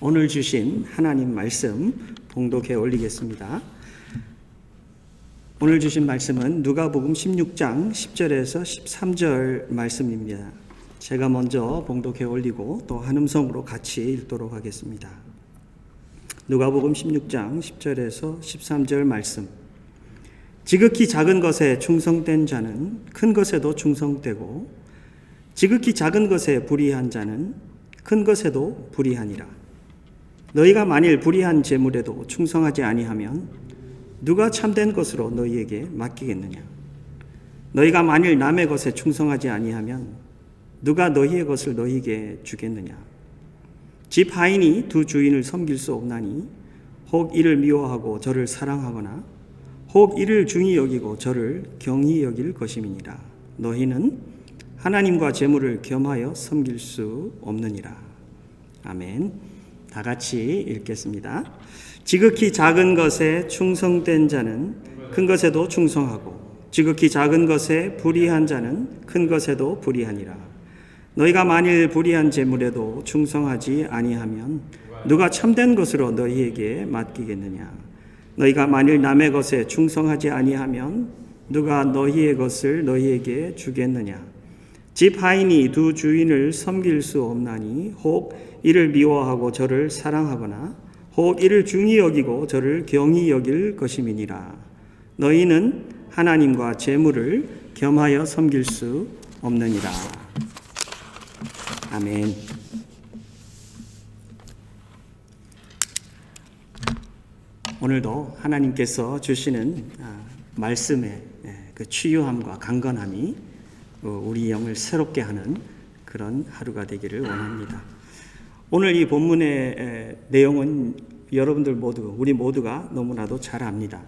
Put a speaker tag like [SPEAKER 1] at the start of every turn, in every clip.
[SPEAKER 1] 오늘 주신 하나님 말씀 봉독해 올리겠습니다. 오늘 주신 말씀은 누가복음 16장 10절에서 13절 말씀입니다. 제가 먼저 봉독해 올리고 또 한음성으로 같이 읽도록 하겠습니다. 누가복음 16장 10절에서 13절 말씀. 지극히 작은 것에 충성된 자는 큰 것에도 충성되고 지극히 작은 것에 불의한 자는 큰 것에도 불의하니라. 너희가 만일 불의한 재물에도 충성하지 아니하면 누가 참된 것으로 너희에게 맡기겠느냐? 너희가 만일 남의 것에 충성하지 아니하면 누가 너희의 것을 너희에게 주겠느냐? 집 하인이 두 주인을 섬길 수 없나니 혹 이를 미워하고 저를 사랑하거나 혹 이를 중히 여기고 저를 경히 여길 것임이니라. 너희는 하나님과 재물을 겸하여 섬길 수 없느니라. 아멘. 다 같이 읽겠습니다. 지극히 작은 것에 충성된 자는 큰 것에도 충성하고 지극히 작은 것에 불의한 자는 큰 것에도 불의하니라. 너희가 만일 불의한 재물에도 충성하지 아니하면 누가 참된 것으로 너희에게 맡기겠느냐? 너희가 만일 남의 것에 충성하지 아니하면 누가 너희의 것을 너희에게 주겠느냐? 집 하인이 두 주인을 섬길 수 없나니 혹 이를 미워하고 저를 사랑하거나 혹 이를 중히 여기고 저를 경히 여길 것임이니라. 너희는 하나님과 재물을 겸하여 섬길 수 없느니라. 아멘. 오늘도 하나님께서 주시는 말씀의 그 치유함과 강건함이 우리 영을 새롭게 하는 그런 하루가 되기를 원합니다. 오늘 이 본문의 내용은 여러분들 모두, 우리 모두가 너무나도 잘 압니다.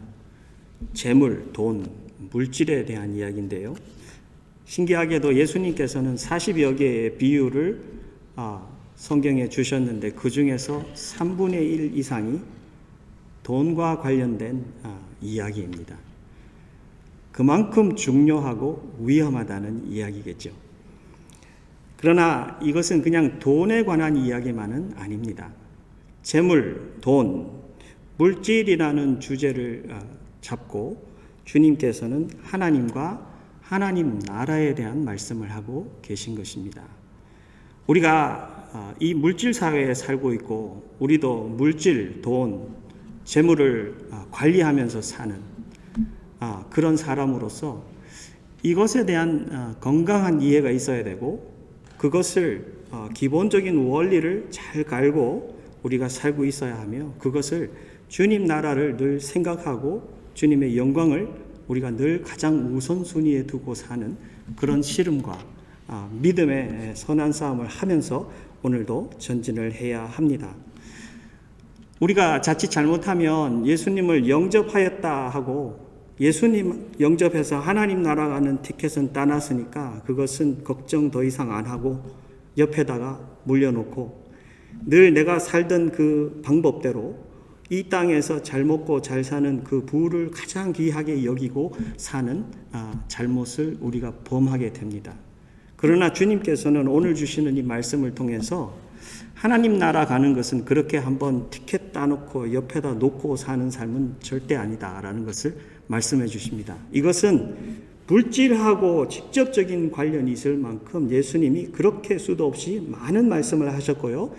[SPEAKER 1] 재물, 돈, 물질에 대한 이야기인데요. 신기하게도 예수님께서는 40여 개의 비유를 성경에 주셨는데 그 중에서 3분의 1 이상이 돈과 관련된 이야기입니다. 그만큼 중요하고 위험하다는 이야기겠죠. 그러나 이것은 그냥 돈에 관한 이야기만은 아닙니다. 재물, 돈, 물질이라는 주제를 잡고 주님께서는 하나님과 하나님 나라에 대한 말씀을 하고 계신 것입니다. 우리가 이 물질 사회에 살고 있고 우리도 물질, 돈, 재물을 관리하면서 사는 그런 사람으로서 이것에 대한 건강한 이해가 있어야 되고 그것을 기본적인 원리를 잘 갈고 우리가 살고 있어야 하며 그것을 주님 나라를 늘 생각하고 주님의 영광을 우리가 늘 가장 우선순위에 두고 사는 그런 씨름과 믿음의 선한 싸움을 하면서 오늘도 전진을 해야 합니다. 우리가 자칫 잘못하면 예수님을 영접하였다 하고 예수님 영접해서 하나님 나라 가는 티켓은 따놨으니까 그것은 걱정 더 이상 안 하고 옆에다가 물려놓고 늘 내가 살던 그 방법대로 이 땅에서 잘 먹고 잘 사는 그 부를 가장 귀하게 여기고 사는 잘못을 우리가 범하게 됩니다. 그러나 주님께서는 오늘 주시는 이 말씀을 통해서 하나님 나라 가는 것은 그렇게 한번 티켓 따놓고 옆에다 놓고 사는 삶은 절대 아니다라는 것을 말씀해 주십니다. 이것은 물질하고 직접적인 관련이 있을 만큼 예수님이 그렇게 수도 없이 많은 말씀을 하셨고요.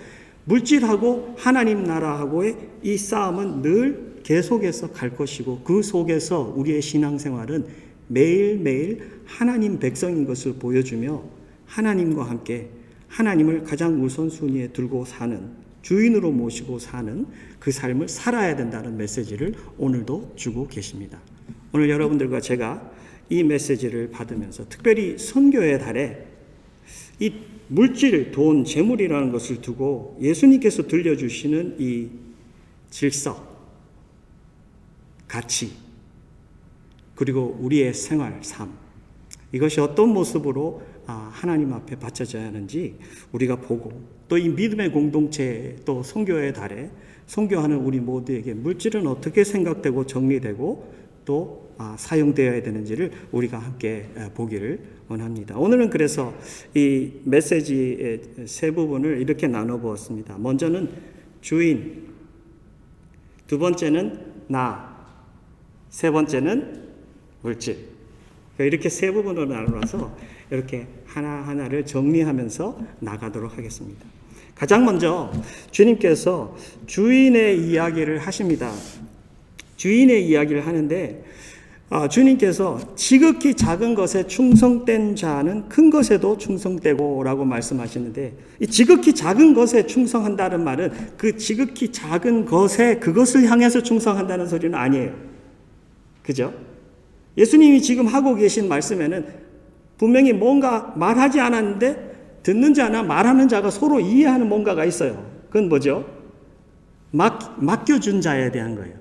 [SPEAKER 1] 물질하고 하나님 나라하고의 이 싸움은 늘 계속해서 갈 것이고 그 속에서 우리의 신앙생활은 매일매일 하나님 백성인 것을 보여주며 하나님과 함께 하나님을 가장 우선순위에 들고 사는 주인으로 모시고 사는 그 삶을 살아야 된다는 메시지를 오늘도 주고 계십니다. 오늘 여러분들과 제가 이 메시지를 받으면서 특별히 선교의 달에 이 물질, 돈, 재물이라는 것을 두고 예수님께서 들려주시는 이 질서, 가치, 그리고 우리의 생활, 삶, 이것이 어떤 모습으로 하나님 앞에 바쳐져야 하는지 우리가 보고 또 이 믿음의 공동체 또 선교의 달에 선교하는 우리 모두에게 물질은 어떻게 생각되고 정리되고 또 사용되어야 되는지를 우리가 함께 보기를 원합니다. 오늘은 그래서 이 메시지의 세 부분을 이렇게 나눠 보았습니다. 먼저는 주인, 두 번째는 나, 세 번째는 물질. 이렇게 세 부분으로 나눠서 이렇게 하나하나를 정리하면서 나가도록 하겠습니다. 가장 먼저 주님께서 주인의 이야기를 하십니다. 주인의 이야기를 하는데 주님께서 지극히 작은 것에 충성된 자는 큰 것에도 충성되고 라고 말씀하시는데, 이 지극히 작은 것에 충성한다는 말은 그 지극히 작은 것에 그것을 향해서 충성한다는 소리는 아니에요. 그죠? 예수님이 지금 하고 계신 말씀에는 분명히 뭔가 말하지 않았는데 듣는 자나 말하는 자가 서로 이해하는 뭔가가 있어요. 그건 뭐죠? 맡겨준 자에 대한 거예요.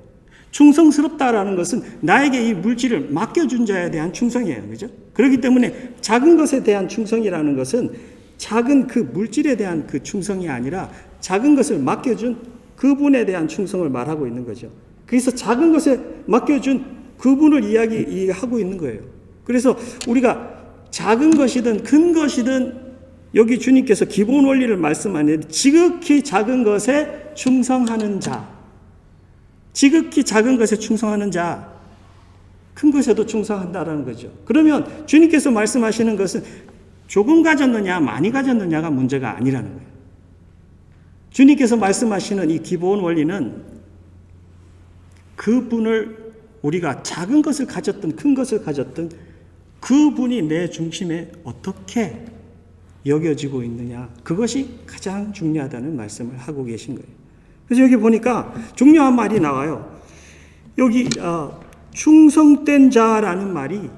[SPEAKER 1] 충성스럽다라는 것은 나에게 이 물질을 맡겨준 자에 대한 충성이에요. 그죠? 그렇기 때문에 작은 것에 대한 충성이라는 것은 작은 그 물질에 대한 그 충성이 아니라 작은 것을 맡겨준 그분에 대한 충성을 말하고 있는 거죠. 그래서 작은 것에 맡겨준 그분을 이야기하고 있는 거예요. 그래서 우리가 작은 것이든 큰 것이든 여기 주님께서 기본 원리를 말씀하는데, 지극히 작은 것에 충성하는 자, 지극히 작은 것에 충성하는 자, 큰 것에도 충성한다라는 거죠. 그러면 주님께서 말씀하시는 것은 조금 가졌느냐 많이 가졌느냐가 문제가 아니라는 거예요. 주님께서 말씀하시는 이 기본 원리는 그분을, 우리가 작은 것을 가졌든 큰 것을 가졌든 그분이 내 중심에 어떻게 여겨지고 있느냐, 그것이 가장 중요하다는 말씀을 하고 계신 거예요. 그래서 여기 보니까 중요한 말이 나와요. 여기 충성된 자라는 말이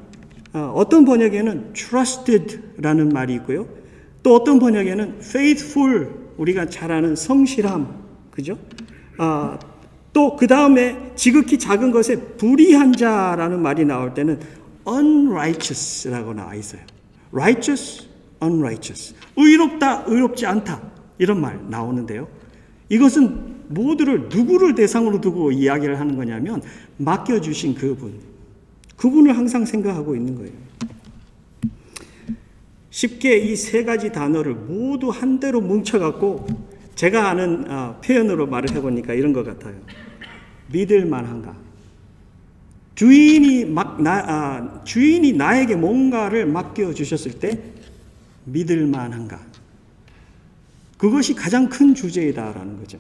[SPEAKER 1] 어떤 번역에는 trusted라는 말이 있고요. 또 어떤 번역에는 faithful, 우리가 잘 아는 성실함, 그죠? 또 그 다음에 지극히 작은 것에 불의한 자라는 말이 나올 때는 unrighteous라고 나와 있어요. righteous, unrighteous. 의롭다, 의롭지 않다. 이런 말 나오는데요. 이것은 모두를 누구를 대상으로 두고 이야기를 하는 거냐면 맡겨주신 그분을 항상 생각하고 있는 거예요. 쉽게 이 세 가지 단어를 모두 한대로 뭉쳐갖고 제가 아는 표현으로 말을 해보니까 이런 것 같아요. 믿을 만한가? 주인이 나에게 뭔가를 맡겨주셨을 때 믿을 만한가? 그것이 가장 큰 주제이다라는 거죠.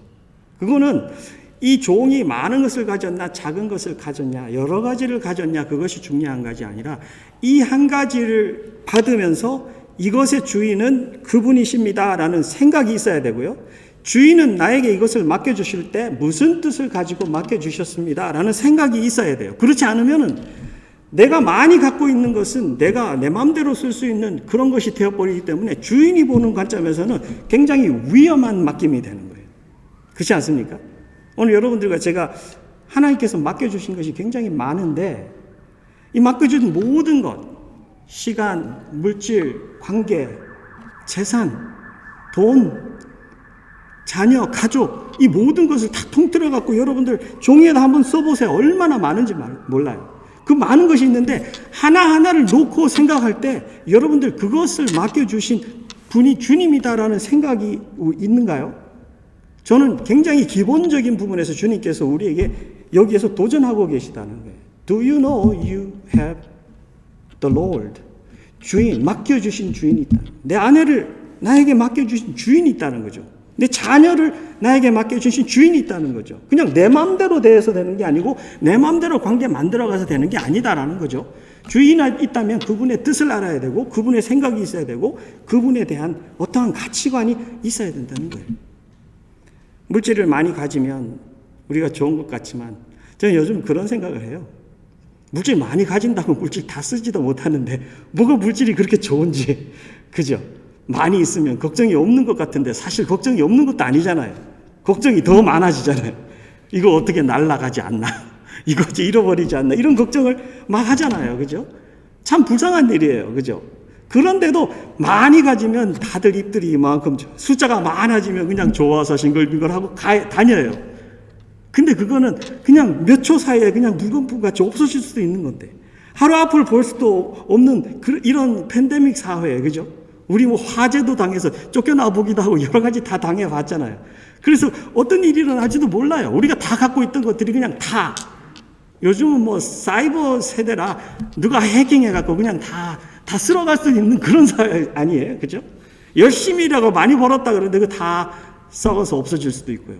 [SPEAKER 1] 그거는 이 종이 많은 것을 가졌나 작은 것을 가졌냐 여러 가지를 가졌냐 그것이 중요한 것이 아니라 이 한 가지를 받으면서 이것의 주인은 그분이십니다라는 생각이 있어야 되고요. 주인은 나에게 이것을 맡겨주실 때 무슨 뜻을 가지고 맡겨주셨습니다라는 생각이 있어야 돼요. 그렇지 않으면은 내가 많이 갖고 있는 것은 내가 내 마음대로 쓸 수 있는 그런 것이 되어버리기 때문에 주인이 보는 관점에서는 굉장히 위험한 맡김이 되는 거예요. 그렇지 않습니까? 오늘 여러분들과 제가 하나님께서 맡겨주신 것이 굉장히 많은데 이 맡겨준 모든 것, 시간, 물질, 관계, 재산, 돈, 자녀, 가족, 이 모든 것을 다 통틀어 갖고 여러분들 종이에다 한번 써보세요. 얼마나 많은지 몰라요. 그 많은 것이 있는데 하나하나를 놓고 생각할 때 여러분들 그것을 맡겨주신 분이 주님이다라는 생각이 있는가요? 저는 굉장히 기본적인 부분에서 주님께서 우리에게 여기에서 도전하고 계시다는 거예요. Do you know you have the Lord? 주인, 맡겨주신 주인이 있다. 내 아내를 나에게 맡겨주신 주인이 있다는 거죠. 내 자녀를 나에게 맡겨주신 주인이 있다는 거죠. 그냥 내 마음대로 대해서 되는 게 아니고 내 마음대로 관계 만들어가서 되는 게 아니다라는 거죠. 주인이 있다면 그분의 뜻을 알아야 되고 그분의 생각이 있어야 되고 그분에 대한 어떠한 가치관이 있어야 된다는 거예요. 물질을 많이 가지면 우리가 좋은 것 같지만 저는 요즘 그런 생각을 해요. 물질 많이 가진다고 물질 다 쓰지도 못하는데 뭐가 물질이 그렇게 좋은지, 그죠? 많이 있으면 걱정이 없는 것 같은데 사실 걱정이 없는 것도 아니잖아요. 걱정이 더 많아지잖아요. 이거 어떻게 날아가지 않나? 이거 어째 잃어버리지 않나? 이런 걱정을 막 하잖아요. 그죠? 참 불쌍한 일이에요. 그죠? 그런데도 많이 가지면 다들 입들이 이만큼, 숫자가 많아지면 그냥 좋아서 싱글빙글하고 다녀요. 근데 그거는 그냥 몇 초 사이에 그냥 물건같이 없어질 수도 있는 건데 하루 앞을 볼 수도 없는 이런 팬데믹 사회에, 그죠? 우리 뭐 화재도 당해서 쫓겨나 보기도 하고 여러 가지 다 당해봤잖아요. 그래서 어떤 일이 일어날지도 몰라요. 우리가 다 갖고 있던 것들이 그냥 다, 요즘은 뭐 사이버 세대라 누가 해킹해갖고 그냥 다 쓸어갈 수 있는 그런 사회 아니에요. 그죠? 열심히 일하고 많이 벌었다 그러는데 그거 다 썩어서 없어질 수도 있고요.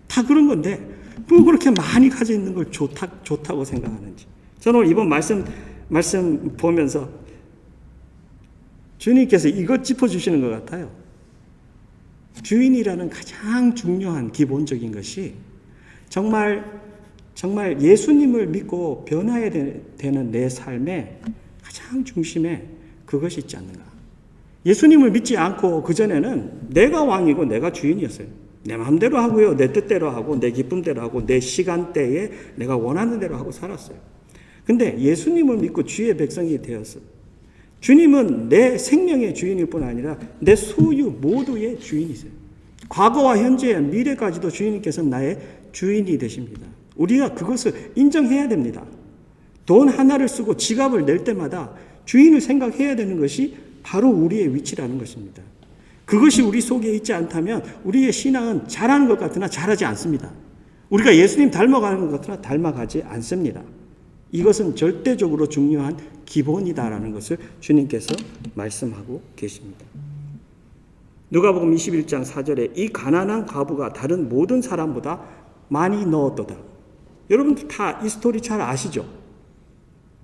[SPEAKER 1] 다 그런 건데 뭐 그렇게 많이 가지고 있는 걸 좋다고 생각하는지. 저는 오늘 이번 말씀 보면서 주님께서 이것 짚어주시는 것 같아요. 주인이라는 가장 중요한 기본적인 것이 정말 예수님을 믿고 변화해야 되는 내 삶의 가장 중심에 그것이 있지 않는가. 예수님을 믿지 않고 그전에는 내가 왕이고 내가 주인이었어요. 내 마음대로 하고요. 내 뜻대로 하고 내 기쁨대로 하고 내 시간대에 내가 원하는 대로 하고 살았어요. 근데 예수님을 믿고 주의 백성이 되었어요. 주님은 내 생명의 주인일 뿐 아니라 내 소유 모두의 주인이세요. 과거와 현재, 미래까지도 주님께서는 나의 주인이 되십니다. 우리가 그것을 인정해야 됩니다. 돈 하나를 쓰고 지갑을 낼 때마다 주인을 생각해야 되는 것이 바로 우리의 위치라는 것입니다. 그것이 우리 속에 있지 않다면 우리의 신앙은 잘하는 것 같으나 잘하지 않습니다. 우리가 예수님 닮아가는 것 같으나 닮아가지 않습니다. 이것은 절대적으로 중요한 기본이다라는 것을 주님께서 말씀하고 계십니다. 누가복음 21장 4절에 이 가난한 과부가 다른 모든 사람보다 많이 넣었도다. 여러분들 다 이 스토리 잘 아시죠?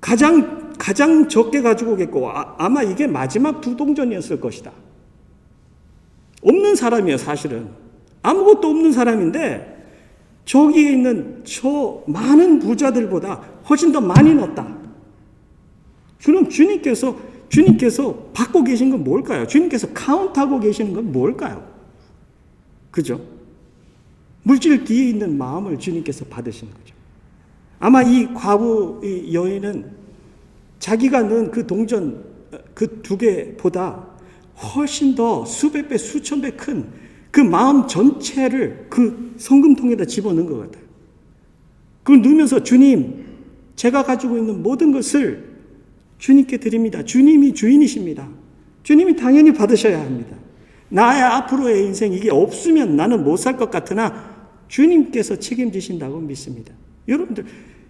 [SPEAKER 1] 가장 적게 가지고 오겠고 아마 이게 마지막 두 동전이었을 것이다. 없는 사람이에요, 사실은. 아무것도 없는 사람인데 저기에 있는 저 많은 부자들보다 훨씬 더 많이 넣었다. 그럼 주님께서 받고 계신 건 뭘까요? 주님께서 카운트하고 계시는 건 뭘까요? 그죠? 물질 뒤에 있는 마음을 주님께서 받으시는 거죠. 아마 이 과부 이 여인은 자기가 넣은 그 동전 그 두 개보다 훨씬 더 수백 배, 수천 배 큰 그 마음 전체를 그 성금통에다 집어넣은 것 같아요. 그걸 넣으면서 주님, 제가 가지고 있는 모든 것을 주님께 드립니다. 주님이 주인이십니다. 주님이 당연히 받으셔야 합니다. 나의 앞으로의 인생 이게 없으면 나는 못 살 것 같으나 주님께서 책임지신다고 믿습니다. 여러분들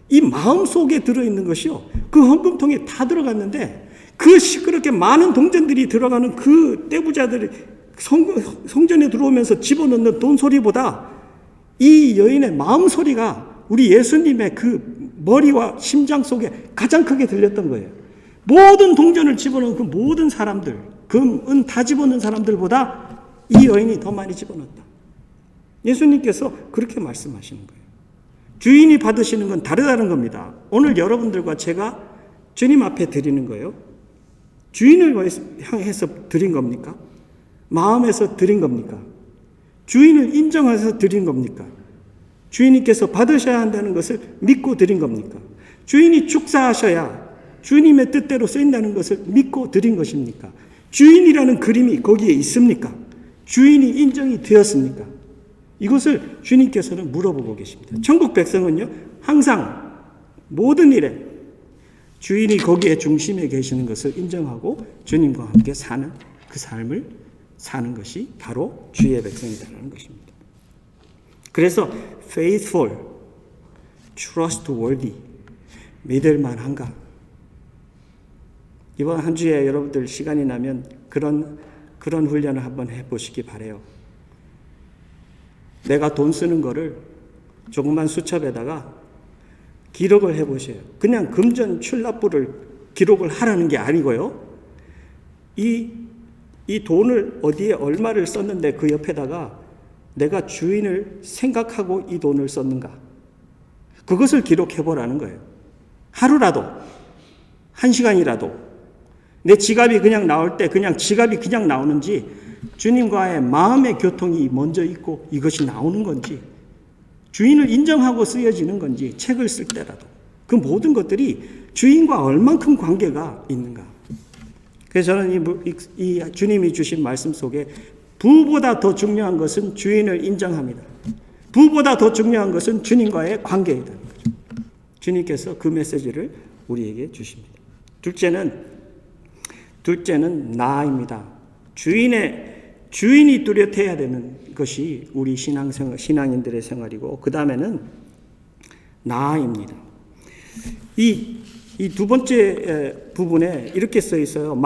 [SPEAKER 1] 이 마음속에 들어있는 것이요. 그 헌금통에 다 들어갔는데 그 시끄럽게 많은 동전들이 들어가는 그 떼부자들이 성전에 들어오면서 집어넣는 돈 소리보다 이 여인의 마음 소리가 우리 예수님의 그 머리와 심장 속에 가장 크게 들렸던 거예요. 모든 동전을 집어넣은 그 모든 사람들, 금, 은 다 집어넣은 사람들보다 이 여인이 더 많이 집어넣었다. 예수님께서 그렇게 말씀하시는 거예요. 주인이 받으시는 건 다르다는 겁니다. 오늘 여러분들과 제가 주님 앞에 드리는 거예요. 주인을 향해서 드린 겁니까? 마음에서 드린 겁니까? 주인을 인정해서 드린 겁니까? 주인님께서 받으셔야 한다는 것을 믿고 드린 겁니까? 주인이 축사하셔야 주님의 뜻대로 쓰인다는 것을 믿고 드린 것입니까? 주인이라는 그림이 거기에 있습니까? 주인이 인정이 되었습니까? 이것을 주님께서는 물어보고 계십니다. 천국 백성은요, 항상 모든 일에 주인이 거기에 중심에 계시는 것을 인정하고 주님과 함께 사는 그 삶을 사는 것이 바로 주의 백성이라는 것입니다. 그래서 faithful, trustworthy, 믿을 만한가? 이번 한 주에 여러분들 시간이 나면 그런 훈련을 한번 해보시기 바래요. 내가 돈 쓰는 거를 조그만 수첩에다가 기록을 해보세요. 그냥 금전 출납부를 기록을 하라는 게 아니고요. 이 돈을 어디에 얼마를 썼는데 그 옆에다가 내가 주인을 생각하고 이 돈을 썼는가. 그것을 기록해보라는 거예요. 하루라도, 한 시간이라도 내 지갑이 그냥 나올 때 그냥 지갑이 그냥 나오는지 주님과의 마음의 교통이 먼저 있고 이것이 나오는 건지 주인을 인정하고 쓰여지는 건지 책을 쓸 때라도 그 모든 것들이 주인과 얼만큼 관계가 있는가. 그래서 저는 이 주님이 주신 말씀 속에 부보다 더 중요한 것은 주인을 인정합니다. 부보다 더 중요한 것은 주님과의 관계이다는 거죠. 주님께서 그 메시지를 우리에게 주십니다. 둘째는 나입니다. 주인이 뚜렷해야 되는 것이 우리 신앙인들의 생활이고, 그 다음에는 나입니다. 이 두 번째 부분에 이렇게 써 있어요.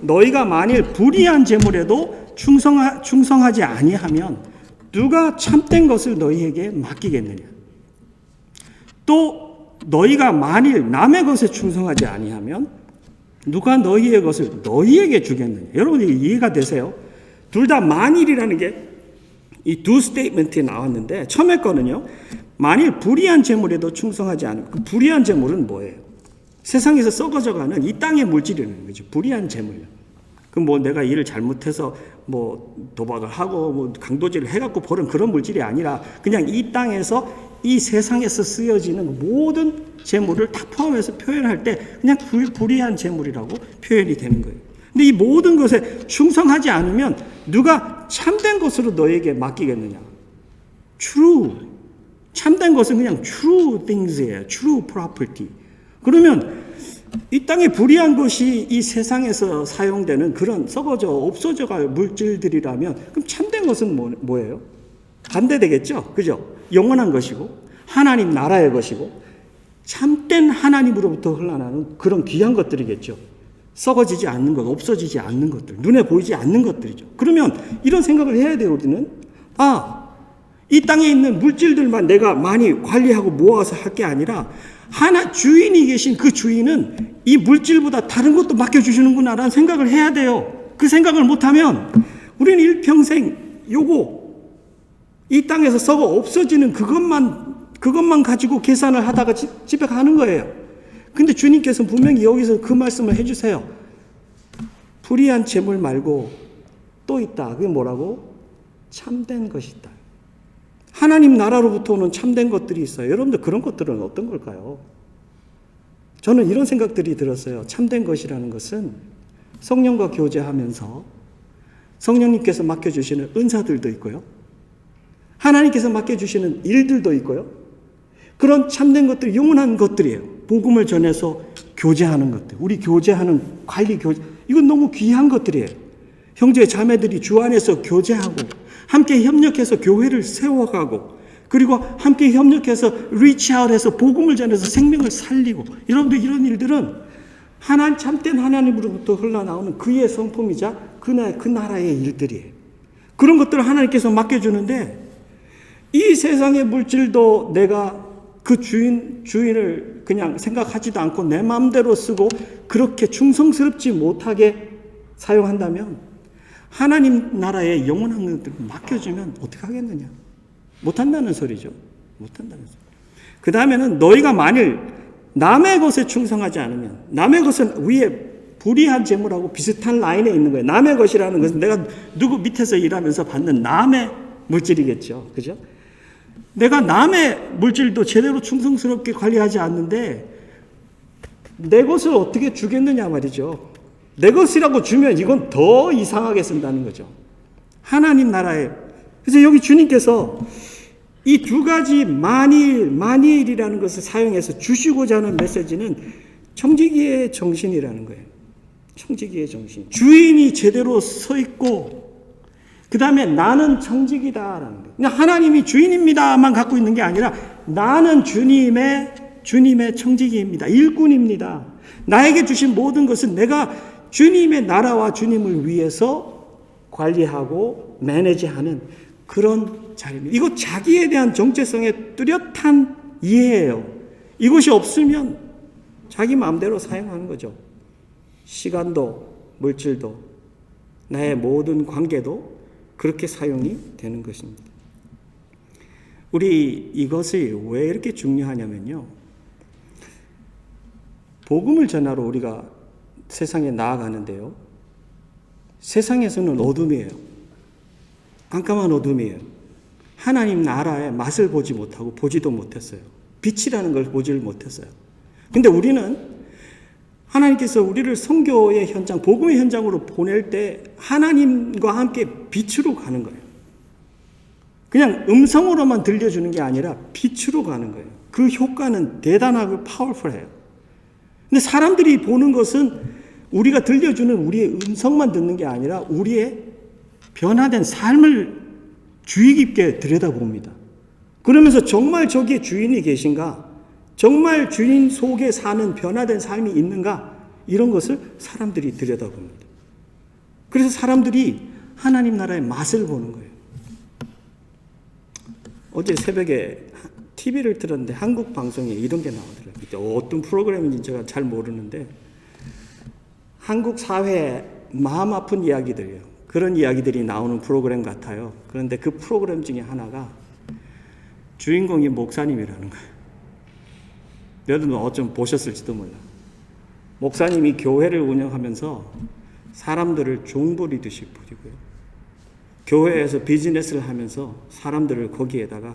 [SPEAKER 1] 너희가 만일 불의한 제물에도 충성하지 아니하면 누가 참된 것을 너희에게 맡기겠느냐. 또 너희가 만일 남의 것에 충성하지 아니하면 누가 너희의 것을 너희에게 주겠느냐. 여러분 이해가 되세요? 둘 다 만일이라는 게 이 두 스테이트먼트에 나왔는데, 처음에 거는요, 만일 불의한 제물에도 충성하지 않으면, 그 불의한 제물은 뭐예요? 세상에서 썩어져가는 이 땅의 물질이라는 거죠. 불의한 제물요. 내가 일을 잘못해서 도박을 하고 강도질을 해갖고 버는 그런 물질이 아니라 그냥 이 땅에서 이 세상에서 쓰여지는 모든 재물을 다 포함해서 표현할 때 그냥 불의한 재물이라고 표현이 되는 거예요. 근데 이 모든 것에 충성하지 않으면 누가 참된 것으로 너에게 맡기겠느냐? True. 참된 것은 그냥 true things예요. True property. 그러면 이 땅에 불의한 것이 이 세상에서 사용되는 그런 썩어져 없어져갈 물질들이라면 그럼 참된 것은 뭐예요? 반대되겠죠? 그죠? 영원한 것이고 하나님 나라의 것이고 참된 하나님으로부터 흘러나는 그런 귀한 것들이겠죠. 썩어지지 않는 것, 없어지지 않는 것들, 눈에 보이지 않는 것들이죠. 그러면 이런 생각을 해야 돼요. 우리는 이 땅에 있는 물질들만 내가 많이 관리하고 모아서 할 게 아니라 주인이 계신 그 주인은 이 물질보다 다른 것도 맡겨주시는구나라는 생각을 해야 돼요. 그 생각을 못하면 우리는 일평생 이 땅에서 썩어 없어지는 그것만 가지고 계산을 하다가 집에 가는 거예요. 근데 주님께서 분명히 여기서 그 말씀을 해주세요. 불의한 재물 말고 또 있다. 그게 뭐라고? 참된 것이 있다. 하나님 나라로부터 오는 참된 것들이 있어요. 여러분들 그런 것들은 어떤 걸까요? 저는 이런 생각들이 들었어요. 참된 것이라는 것은 성령과 교제하면서 성령님께서 맡겨주시는 은사들도 있고요. 하나님께서 맡겨주시는 일들도 있고요. 그런 참된 것들이 영원한 것들이에요. 복음을 전해서 교제하는 것들. 우리 교제하는 교제. 이건 너무 귀한 것들이에요. 형제 자매들이 주 안에서 교제하고 함께 협력해서 교회를 세워가고 그리고 함께 협력해서 리치아웃해서 복음을 전해서 생명을 살리고 여러분들 이런 일들은 참된 하나님으로부터 흘러나오는 그의 성품이자 그 나라의 일들이에요. 그런 것들을 하나님께서 맡겨주는데 이 세상의 물질도 내가 그 주인을 그냥 생각하지도 않고 내 마음대로 쓰고 그렇게 충성스럽지 못하게 사용한다면 하나님 나라의 영원한 것들을 맡겨주면 어떻게 하겠느냐? 못한다는 소리죠. 못한다는 소리. 그 다음에는 너희가 만일 남의 것에 충성하지 않으면 남의 것은 위에 불의한 재물하고 비슷한 라인에 있는 거예요. 남의 것이라는 것은 내가 누구 밑에서 일하면서 받는 남의 물질이겠죠. 그죠? 내가 남의 물질도 제대로 충성스럽게 관리하지 않는데 내 것을 어떻게 주겠느냐 말이죠. 내 것이라고 주면 이건 더 이상하게 쓴다는 거죠. 하나님 나라에. 그래서 여기 주님께서 이 두 가지 만일이라는 것을 사용해서 주시고자 하는 메시지는 청지기의 정신이라는 거예요. 청지기의 정신. 주인이 제대로 서 있고 그 다음에 나는 청지기다라는 거예요. 그냥 하나님이 주인입니다만 갖고 있는 게 아니라 나는 주님의 청지기입니다. 일꾼입니다. 나에게 주신 모든 것은 내가 주님의 나라와 주님을 위해서 관리하고 매니지하는 그런 자리입니다. 이거 자기에 대한 정체성의 뚜렷한 이해예요. 이것이 없으면 자기 마음대로 사용하는 거죠. 시간도 물질도 나의 모든 관계도 그렇게 사용이 되는 것입니다. 우리 이것이 왜 이렇게 중요하냐면요. 복음을 전하러 우리가 세상에 나아가는데요. 세상에서는 어둠이에요. 깜깜한 어둠이에요. 하나님 나라의 맛을 보지 못하고 보지도 못했어요. 빛이라는 걸 보지를 못했어요. 근데 우리는 하나님께서 우리를 선교의 현장, 복음의 현장으로 보낼 때 하나님과 함께 빛으로 가는 거예요. 그냥 음성으로만 들려주는 게 아니라 빛으로 가는 거예요. 그 효과는 대단하고 파워풀해요. 근데 사람들이 보는 것은 우리가 들려주는 우리의 음성만 듣는 게 아니라 우리의 변화된 삶을 주의 깊게 들여다봅니다. 그러면서 정말 저기에 주인이 계신가? 정말 주인 속에 사는 변화된 삶이 있는가? 이런 것을 사람들이 들여다봅니다. 그래서 사람들이 하나님 나라의 맛을 보는 거예요. 어제 새벽에 TV를 틀었는데 한국 방송에 이런 게 나오더라고요. 어떤 프로그램인지 제가 잘 모르는데 한국 사회의 마음 아픈 이야기들이에요. 그런 이야기들이 나오는 프로그램 같아요. 그런데 그 프로그램 중에 하나가 주인공이 목사님이라는 거예요. 여러분 어쩜 보셨을지도 몰라. 목사님이 교회를 운영하면서 사람들을 종부리듯이 부리고요. 교회에서 비즈니스를 하면서 사람들을 거기에다가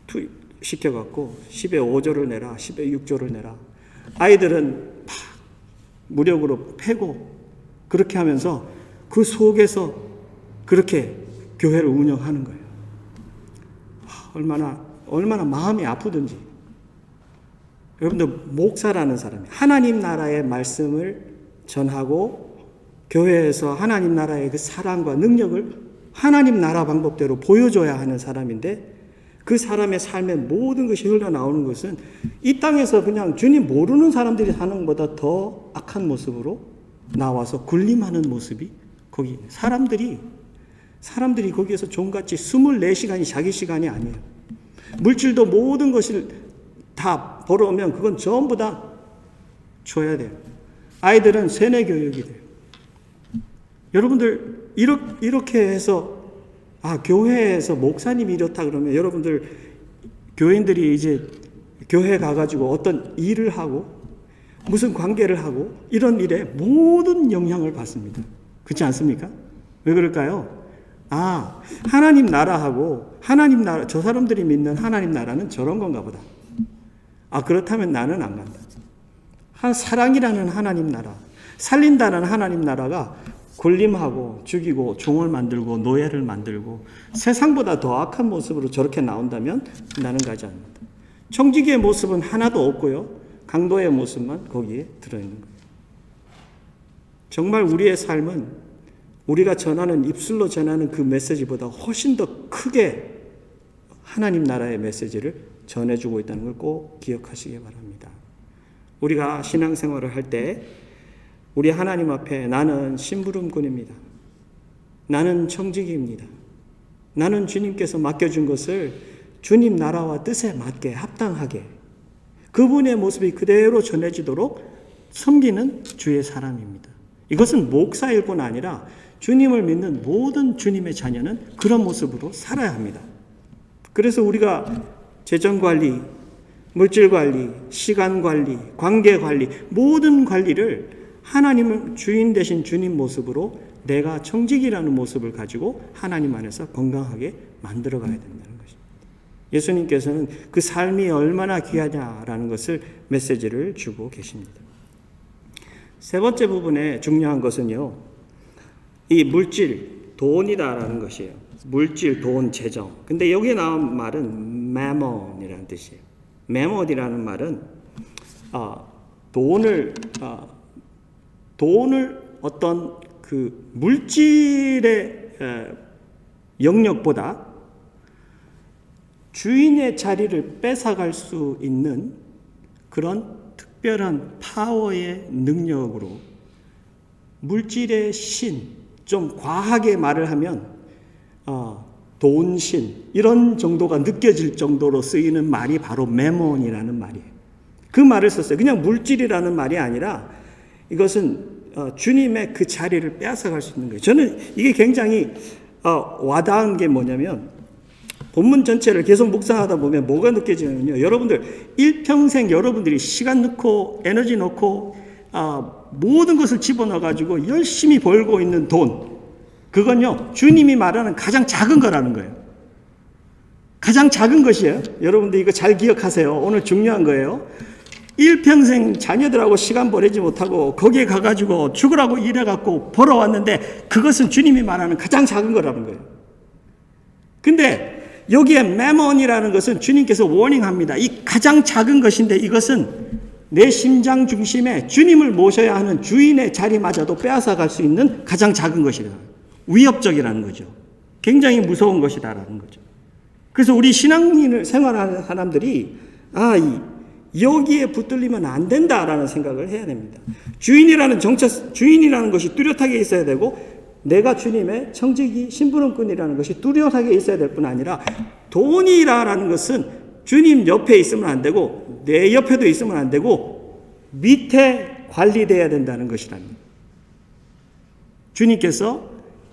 [SPEAKER 1] 투입시켜갖고 10에 5조를 내라, 10에 6조를 내라. 아이들은 막 무력으로 패고 그렇게 하면서 그 속에서 그렇게 교회를 운영하는 거예요. 얼마나 마음이 아프든지. 여러분들 목사라는 사람이 하나님 나라의 말씀을 전하고 교회에서 하나님 나라의 그 사랑과 능력을 하나님 나라 방법대로 보여줘야 하는 사람인데 그 사람의 삶의 모든 것이 흘러나오는 것은 이 땅에서 그냥 주님 모르는 사람들이 사는 것보다 더 악한 모습으로 나와서 군림하는 모습이 거기 있는 사람들이 거기에서 종같이 24시간이 자기 시간이 아니에요. 물질도 모든 것을 다 벌어오면 그건 전부 다 줘야 돼요. 아이들은 세뇌 교육이 돼요. 여러분들 이렇게 해서 교회에서 목사님이 이렇다 그러면 여러분들 교인들이 이제 교회 가가지고 어떤 일을 하고 무슨 관계를 하고 이런 일에 모든 영향을 받습니다. 그렇지 않습니까? 왜 그럴까요? 하나님 나라하고 하나님 나라 저 사람들이 믿는 하나님 나라는 저런 건가 보다. 그렇다면 나는 안 간다. 사랑이라는 하나님 나라, 살린다는 하나님 나라가 군림하고 죽이고 종을 만들고 노예를 만들고 세상보다 더 악한 모습으로 저렇게 나온다면 나는 가지 않는다. 청지기의 모습은 하나도 없고요. 강도의 모습만 거기에 들어있는 거예요. 정말 우리의 삶은 우리가 전하는 입술로 전하는 그 메시지보다 훨씬 더 크게 하나님 나라의 메시지를 전해주고 있다는 걸 꼭 기억하시기 바랍니다. 우리가 신앙생활을 할 때 우리 하나님 앞에 나는 심부름꾼입니다. 나는 청지기입니다. 나는 주님께서 맡겨준 것을 주님 나라와 뜻에 맞게 합당하게 그분의 모습이 그대로 전해지도록 섬기는 주의 사람입니다. 이것은 목사일 뿐 아니라 주님을 믿는 모든 주님의 자녀는 그런 모습으로 살아야 합니다. 그래서 우리가 재정관리, 물질관리, 시간관리, 관계관리 모든 관리를 하나님을 주인 되신 주님 모습으로 내가 청지기라는 모습을 가지고 하나님 안에서 건강하게 만들어 가야 된다는 것입니다. 예수님께서는 그 삶이 얼마나 귀하냐라는 것을 메시지를 주고 계십니다. 세 번째 부분에 중요한 것은요. 이 물질, 돈이다라는 것이에요. 물질, 돈, 재정. 근데 여기에 나온 말은 mammon이라는 뜻이에요. mammon이라는 말은 돈을 어떤 그 물질의 영역보다 주인의 자리를 뺏어갈 수 있는 그런 특별한 파워의 능력으로 물질의 신, 좀 과하게 말을 하면 돈신 이런 정도가 느껴질 정도로 쓰이는 말이 바로 매몬이라는 말이에요. 그 말을 썼어요. 그냥 물질이라는 말이 아니라 이것은 주님의 그 자리를 빼앗아갈 수 있는 거예요. 저는 이게 굉장히 와닿은 게 뭐냐면 본문 전체를 계속 묵상하다 보면 뭐가 느껴지냐면요. 여러분들 일평생 여러분들이 시간 넣고 에너지 넣고 모든 것을 집어넣어가지고 열심히 벌고 있는 돈, 그건요 주님이 말하는 가장 작은 거라는 거예요. 가장 작은 것이에요. 여러분들 이거 잘 기억하세요. 오늘 중요한 거예요. 일평생 자녀들하고 시간 보내지 못하고 거기에 가가지고 죽으라고 일해갖고 벌어왔는데 그것은 주님이 말하는 가장 작은 거라는 거예요. 근데 여기에 매몬이라는 것은 주님께서 워닝합니다. 이 가장 작은 것인데 이것은 내 심장 중심에 주님을 모셔야 하는 주인의 자리마저도 빼앗아 갈 수 있는 가장 작은 것이다. 위협적이라는 거죠. 굉장히 무서운 것이다라는 거죠. 그래서 우리 신앙인을 생활하는 사람들이 여기에 붙들리면 안 된다라는 생각을 해야 됩니다. 주인이라는 것이 뚜렷하게 있어야 되고, 내가 주님의 청지기 심부름꾼이라는 것이 뚜렷하게 있어야 될 뿐 아니라, 돈이라는 것은 주님 옆에 있으면 안 되고, 내 옆에도 있으면 안 되고, 밑에 관리돼야 된다는 것이랍니다.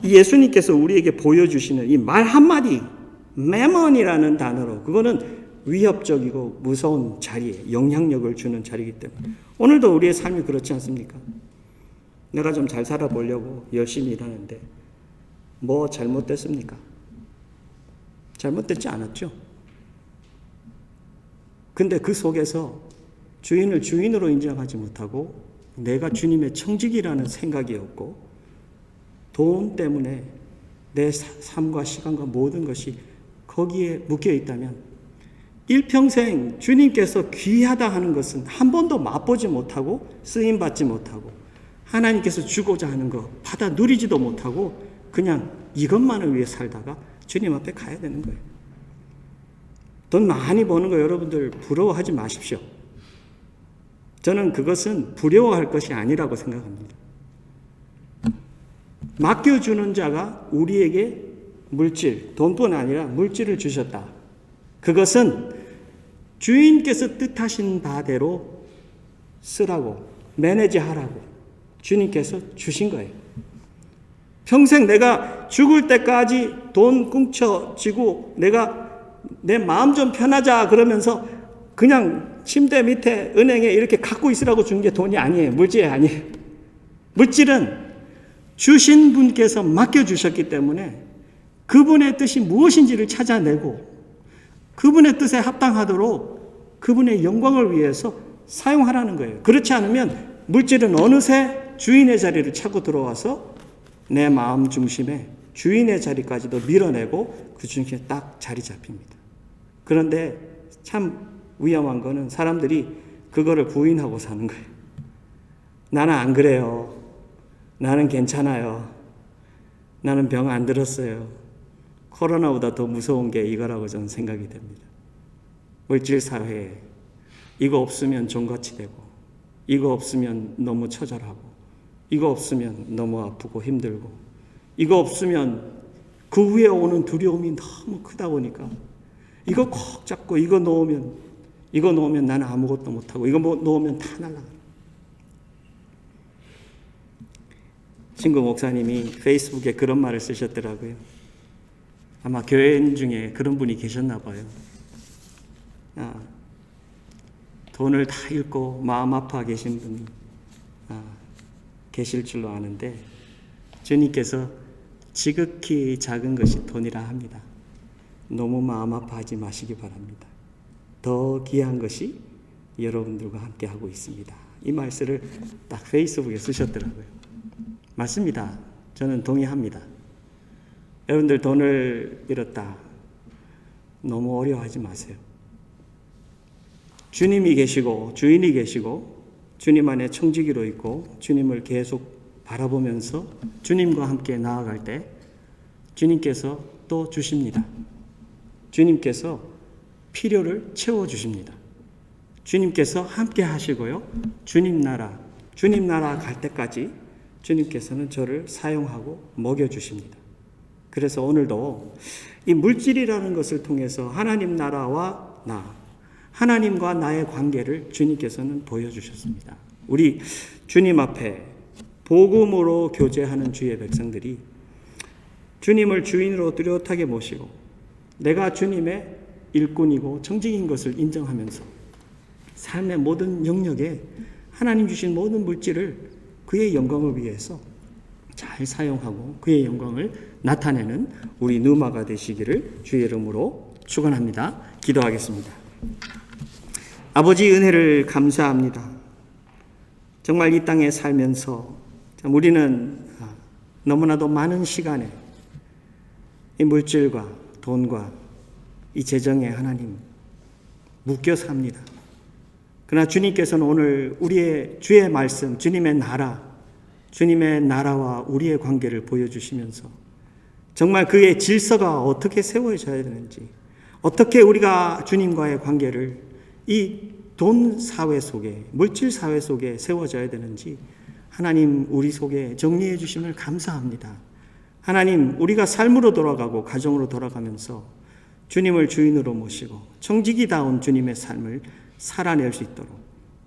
[SPEAKER 1] 예수님께서 우리에게 보여주시는 이 말 한마디, 매먼이라는 단어로, 그거는 위협적이고 무서운 자리에 영향력을 주는 자리이기 때문에 오늘도 우리의 삶이 그렇지 않습니까? 내가 좀 잘 살아보려고 열심히 일하는데 뭐 잘못됐습니까? 잘못됐지 않았죠? 근데 그 속에서 주인을 주인으로 인정하지 못하고 내가 주님의 청직이라는 생각이 없고 돈 때문에 내 삶과 시간과 모든 것이 거기에 묶여 있다면 일평생 주님께서 귀하다 하는 것은 한 번도 맛보지 못하고 쓰임받지 못하고 하나님께서 주고자 하는 거 받아 누리지도 못하고 그냥 이것만을 위해 살다가 주님 앞에 가야 되는 거예요. 돈 많이 버는 거 여러분들 부러워하지 마십시오. 저는 그것은 부러워할 것이 아니라고 생각합니다. 맡겨주는 자가 우리에게 돈뿐 아니라 물질을 주셨다. 그것은 주인께서 뜻하신 바대로 쓰라고, 매니지하라고 주님께서 주신 거예요. 평생 내가 죽을 때까지 돈 꿍쳐쥐고 내 마음 좀 편하자 그러면서 그냥 침대 밑에 은행에 이렇게 갖고 있으라고 준 게 돈이 아니에요. 물질이 아니에요. 물질은 주신 분께서 맡겨주셨기 때문에 그분의 뜻이 무엇인지를 찾아내고 그분의 뜻에 합당하도록 그분의 영광을 위해서 사용하라는 거예요. 그렇지 않으면 물질은 어느새 주인의 자리를 차고 들어와서 내 마음 중심에 주인의 자리까지도 밀어내고 그 중심에 딱 자리 잡힙니다. 그런데 참 위험한 거는 사람들이 그거를 부인하고 사는 거예요. 나는 안 그래요. 나는 괜찮아요. 나는 병 안 들었어요. 코로나보다 더 무서운 게 이거라고 저는 생각이 됩니다. 물질사회에 이거 없으면 종같이 되고 이거 없으면 너무 처절하고 이거 없으면 너무 아프고 힘들고 이거 없으면 그 후에 오는 두려움이 너무 크다 보니까 이거 콕 잡고 이거 놓으면 나는 아무것도 못하고 이거 놓으면 다 날아가. 친구 목사님이 페이스북에 그런 말을 쓰셨더라고요. 아마 교회인 중에 그런 분이 계셨나 봐요. 돈을 다 잃고 마음 아파 계신 분이 계실 줄로 아는데 주님께서 지극히 작은 것이 돈이라 합니다. 너무 마음 아파하지 마시기 바랍니다. 더 귀한 것이 여러분들과 함께 하고 있습니다. 이 말씀을 딱 페이스북에 쓰셨더라고요. 맞습니다. 저는 동의합니다. 여러분들 돈을 잃었다. 너무 어려워하지 마세요. 주님이 계시고 주인이 계시고 주님 안에 청지기로 있고 주님을 계속 바라보면서 주님과 함께 나아갈 때 주님께서 또 주십니다. 주님께서 필요를 채워주십니다. 주님께서 함께 하시고요. 주님 나라 갈 때까지 주님께서는 저를 사용하고 먹여주십니다. 그래서 오늘도 이 물질이라는 것을 통해서 하나님 나라와 하나님과 나의 관계를 주님께서는 보여주셨습니다. 우리 주님 앞에 복음으로 교제하는 주의 백성들이 주님을 주인으로 뚜렷하게 모시고 내가 주님의 일꾼이고 청직인 것을 인정하면서 삶의 모든 영역에 하나님 주신 모든 물질을 그의 영광을 위해서 잘 사용하고 그의 영광을 나타내는 우리 누마가 되시기를 주의 이름으로 축원합니다. 기도하겠습니다. 아버지 은혜를 감사합니다. 정말 이 땅에 살면서 우리는 너무나도 많은 시간에 이 물질과 돈과 이 재정에 하나님 묶여 삽니다. 그러나 주님께서는 오늘 우리의 주의 말씀, 주님의 나라와 우리의 관계를 보여주시면서 정말 그의 질서가 어떻게 세워져야 되는지, 어떻게 우리가 주님과의 관계를 이 돈 사회 속에, 물질 사회 속에 세워져야 되는지 하나님 우리 속에 정리해 주심을 감사합니다. 하나님, 우리가 삶으로 돌아가고 가정으로 돌아가면서 주님을 주인으로 모시고 청지기다운 주님의 삶을 살아낼 수 있도록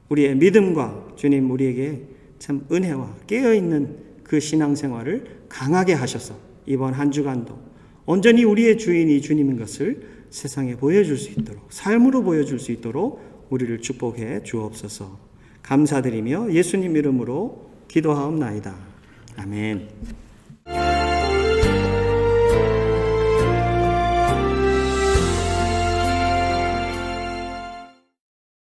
[SPEAKER 1] 우리의 믿음과 주님 우리에게 참 은혜와 깨어있는 그 신앙생활을 강하게 하셔서 이번 한 주간도 온전히 우리의 주인이 주님인 것을 세상에 보여줄 수 있도록, 삶으로 보여줄 수 있도록 우리를 축복해 주옵소서. 감사드리며 예수님 이름으로 기도하옵나이다. 아멘.